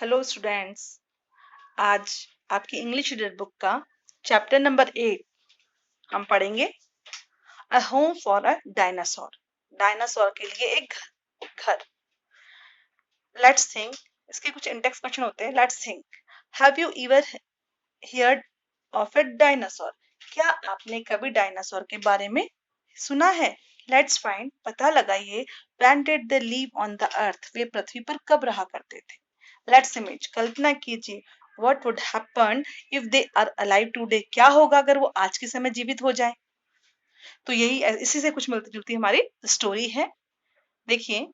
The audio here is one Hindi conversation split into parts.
Hello students. आज आपकी इंग्लिश रीडर बुक का चैप्टर नंबर 8 हम पढ़ेंगे। A home for a dinosaur. Dinosaur के लिए एक घर। Let's think. इसके कुछ इंडेक्स क्वेश्चन होते हैं। Let's think. Have you ever heard of a dinosaur? क्या आपने कभी डायनासोर के बारे में सुना है? Let's find. पता लगाइए। When did they live on the earth? वे पृथ्वी पर कब रहा करते थे? Let's image. कल्पना कीजिए। What would happen if they are alive today? क्या होगा अगर वो आज के समय जीवित हो जाए? तो यही इसी से कुछ मिलती जुलती हमारी स्टोरी है। देखिए।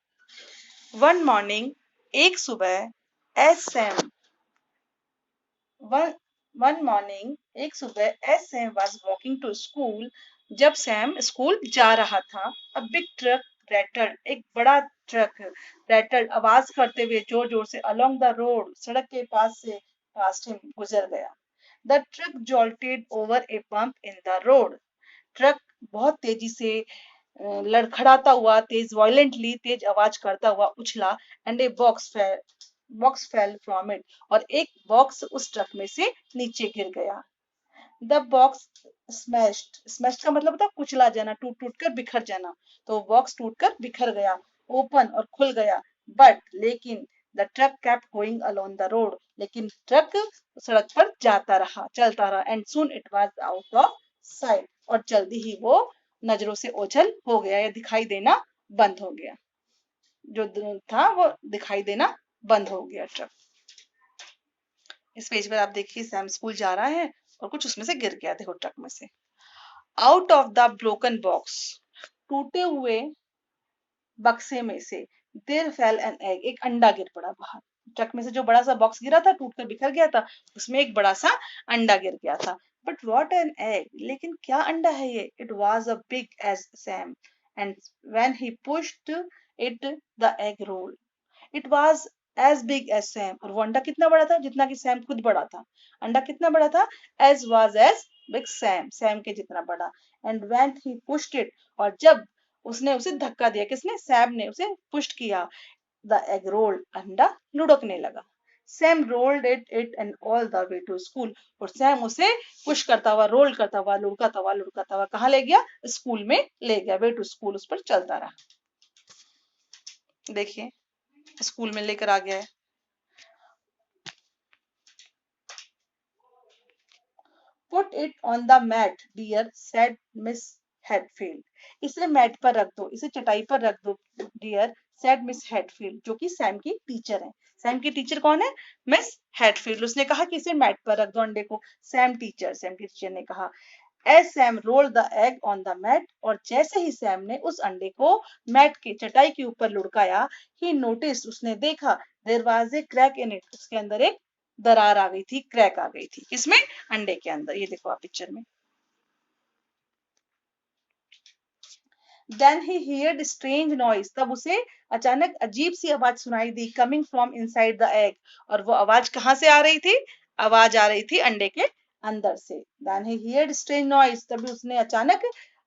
वन मॉर्निंग, एक सुबह, as Sam one one morning एक सुबह, as Sam was walking to school, जब सैम स्कूल जा रहा था, अ बिग ट्रक रैटल्ड, एक बड़ा ट्रक रैटल्ड, आवाज करते हुए जोर जोर से, अलोंग द रोड, सड़क के पास से पास्ट हिम, गुजर गया। The truck jolted over A bump in the road. Truck बहुत तेजी से लड़खड़ाता हुआ, तेज वायलेंटली, तेज आवाज करता हुआ उछला, and a box fell from it, और एक बॉक्स उस ट्रक में से नीचे गिर गया। The box smashed. स्मैश्ड का मतलब होता है कुचला जाना, टूट टूट कर बिखर जाना। तो बॉक्स टूट कर बिखर गया, ओपन और खुल गया। बट लेकिन the truck kept going alone the road, लेकिन ट्रक सड़क पर जाता रहा, चलता रहा, and soon it was out of site, और जल्दी ही वो नजरों से ओझल हो गया या दिखाई देना बंद हो गया। जो था वो दिखाई देना बंद हो गया ट्रक। इस पेज पर आप देखिए, सैम स्कूल जा रहा है और कुछ उसमें से गिर गया, देखो ट्रक में से। Out of the broken box, टूटे हुए बक्से में से, देयर फेल एन एग, एक अंडा गिर पड़ा बाहर। ट्रक में से जो बड़ा सा बॉक्स गिरा था, टूट कर बिखर गया था, उसमें एक बड़ा सा अंडा गिर गया था। बट व्हाट एन एग, लेकिन क्या अंडा है ये? It was a big as Sam, and when he pushed it, the egg roll. It was as big as Sam, और वो अंडा कितना बड़ा था? जितना कि सैम खुद बड़ा था। अंडा कितना बड़ा था? As was as big Sam, Sam के जितना बड़ा। And when he pushed it, और जब उसने उसे धक्का दिया, किसने? सैम ने उसे पुश किया, द एग रोल्ड, अंडा लुढ़कने लगा। Sam rolled it and all the way to school, और सैम उसे पुश करता हुआ, रोल करता हुआ, लुढ़काता हुआ कहाँ ले गया? स्कूल में ले गया। वे टू स्कूल, उस पर चलता रहा। देखिए, स्कूल में लेकर आ गया है। Put it on the mat dear, said Miss Headfield. इसे मैट पर रख दो, इसे चटाई पर रख दो डियर, सेड मिस हेडफील्ड, जो कि सैम की टीचर है। सैम की टीचर कौन है? Miss Headfield. उसने कहा कि इसे मैट पर रख दो अंडे को। सैम की टीचर ने कहा। As Sam roll the egg on the mat, और जैसे ही सैम ने उस अंडे को मैट के चटाई के ऊपर लुढ़काया, ही नोटिस, उसने देखा, there was a crack in it, उसके अंदर एक दरार आ गई थी, क्रैक आ गई थी। किसमें? अंडे के अंदर। ये देखो आप पिक्चर में। Then he heard strange noise, तब उसे अचानक अजीब सी आवाज सुनाई दी, coming from inside the egg, और वो आवाज कहाँ से आ रही थी? आवाज आ रही थी अंडे के अंदर से। Then he heard strange noise, तभी उसने अचानक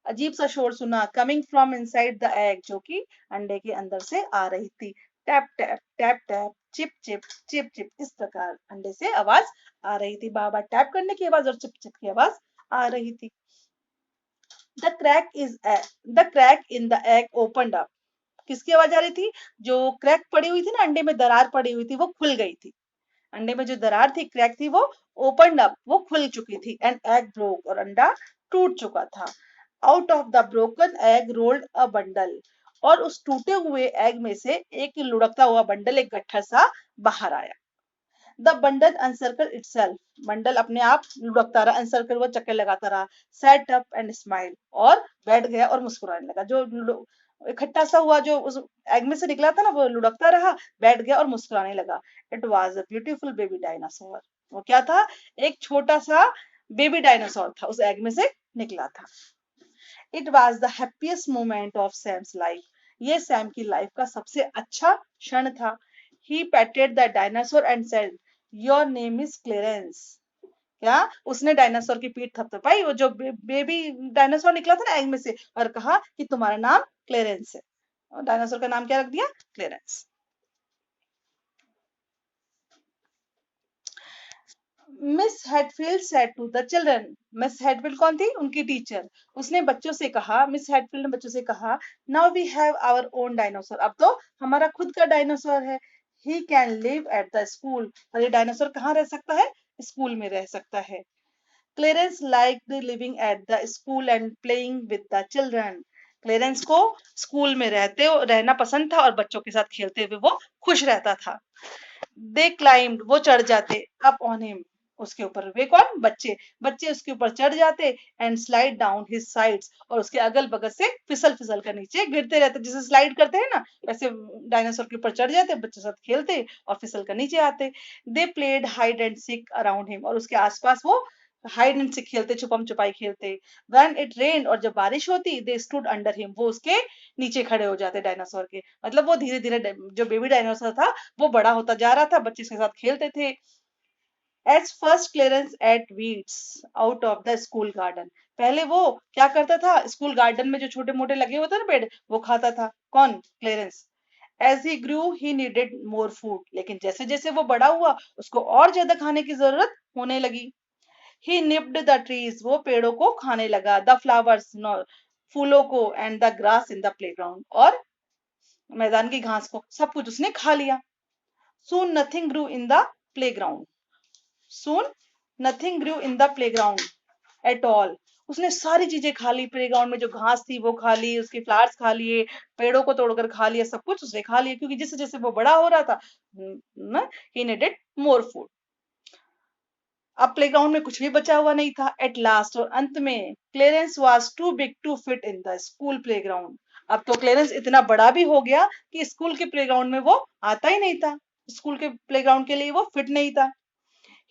अजीब सा शोर सुना, coming from inside the egg, जो कि अंडे के अंदर से आ रही थी। Tap tap tap tap, chip chip chip chip, इस प्रकार अंडे से आवाज आ रही थी। बार बार टैप करने की आवाज और चिप चिप की आवाज आ रही थी। The crack is the crack in the egg opened up, किसकी आवाज आ रही थी? जो क्रैक पड़ी हुई थी ना, अंडे में दरार पड़ी हुई थी, वो खुल गई थी। अंडे में जो दरार थी, क्रैक थी, वो ओपनड अप, वो खुल चुकी थी। एंड एग ब्रोक, और अंडा टूट चुका था। Out of the broken egg rolled a bundle, और उस टूटे हुए एग में से एक लुढ़कता हुआ बंडल, एक गट्ठर सा बाहर आया। द बंडल अनसर्कल इटसेल्फ, बंडल अपने आप लुढ़कता रहा, अनसर्कल वो चक्कर लगाता रहा। सेट अप एंड स्माइल, और बैठ गया और मुस्कुराने लगा। जो इकट्ठा सा हुआ, जो उस एग में से निकला था ना, वो लुढ़कता रहा, बैठ गया और मुस्कुराने लगा। It was a beautiful baby dinosaur, वो क्या था? एक छोटा सा बेबी डायनासोर था, उस एग में से निकला था। It was the happiest moment of Sam's life, ये सैम की लाइफ का सबसे अच्छा क्षण था। He patted the dinosaur and said, your name is Clarence. क्या? उसने डायनासोर की पीठ थपथपाई, वो जो बेबी डायनासोर निकला था ना एग में से, और कहा कि तुम्हारा नाम क्लेरेंस है। और डायनासोर का नाम क्या रख दिया? Clarence. Miss Headfield said to the children, Miss Headfield कौन थी? उनकी टीचर। उसने बच्चों से कहा, मिस हेडफील्ड ने बच्चों से कहा, now we have our own dinosaur, अब तो हमारा खुद का डायनासोर है। He can live at the school, और ये डायनासोर कहाँ रह सकता है? स्कूल में रह सकता है। Clearance liked living at the school and playing with the children, clearance को स्कूल में रहना पसंद था और बच्चों के साथ खेलते हुए वो खुश रहता था। दे क्लाइम्ड, वो चढ़ जाते, अप ऑन हिम, उसके ऊपर। वे कौन? बच्चे। बच्चे उसके ऊपर चढ़ जाते and slide down his sides, और उसके अगल बगल से फिसल फिसल कर नीचे गिरते रहते, जैसे स्लाइड करते हैं ना, वैसे डायनासोर के ऊपर चढ़ जाते, बच्चों के साथ खेलते और फिसल कर नीचे आते। They played hide and seek around him, और उसके आसपास वो हाइड एंड सीक खेलते, छुपम छुपाई खेलते। व्हेन इट रेन, और जब बारिश होती, दे स्टूड अंडर हिम, वो उसके नीचे खड़े हो जाते डायनासोर के। मतलब वो धीरे धीरे जो बेबी डायनासोर था वो बड़ा होता जा रहा था, बच्चे इसके साथ खेलते थे। As first Clarence ate weeds out of the school garden, पहले वो क्या करता था? स्कूल गार्डन में जो छोटे मोटे लगे होते ना पेड़, वो खाता था। कौन? Clarence. As he grew he needed more food, लेकिन जैसे जैसे वो बड़ा हुआ उसको और ज्यादा खाने की जरूरत होने लगी। ही निप्ड द ट्रीज, वो पेड़ों को खाने लगा। द फ्लावर्स, फूलों को। And the grass in the playground, और मैदान की घास को, सब कुछ उसने खा लिया। Soon nothing grew in the playground. Soon nothing grew in the playground at all. उसने सारी चीजें खा ली, प्लेग्राउंड में जो घास थी वो खा ली, उसके फ्लावर्स खा लिए, पेड़ों को तोड़कर खा लिया, सब कुछ उसने खा लिया, क्योंकि जैसे जैसे वो बड़ा हो रहा था, ही नीडेड मोर फूड। अब प्लेग्राउंड में कुछ भी बचा हुआ नहीं था। एट लास्ट, और अंत में, Clarence was too big to fit in the school playground, अब तो क्लेरेंस इतना बड़ा भी हो गया कि स्कूल के प्लेग्राउंड में वो आता ही नहीं था, स्कूल के प्लेग्राउंड के लिए वो फिट नहीं था।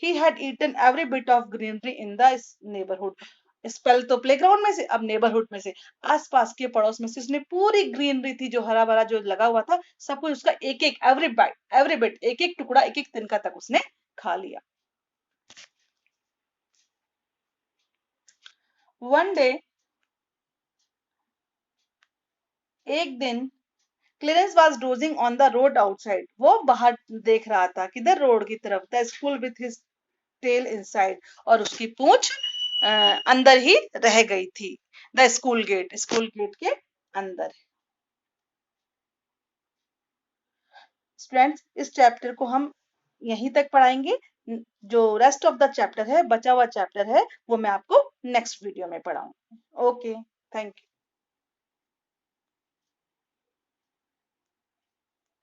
He had eaten every bit of greenery in the neighbourhood, स्पेल तो प्लेग्राउंड में से, अब नेबरहुड में से, आसपास के पड़ोस में से उसने पूरी ग्रीनरी थी, जो हरा भरा जो लगा हुआ था, सब कुछ उसका एक एक एवरी बाइट एवरी बिट, एक एक टुकड़ा, एक एक तिनका तक उसने खा लिया। वन डे, एक दिन, Clarence was dozing on the road outside, वो बाहर देख रहा था, किधर? रोड की तरफ। The school with his tail inside, और उसकी पूंछ अंदर ही रह गई थी। द स्कूल गेट के अंदर। स्टूडेंट्स, इस चैप्टर को हम यहीं तक पढ़ाएंगे। जो रेस्ट ऑफ द चैप्टर है, बचा हुआ चैप्टर है, वो मैं आपको नेक्स्ट वीडियो में पढ़ाऊंगी। Okay, thank you.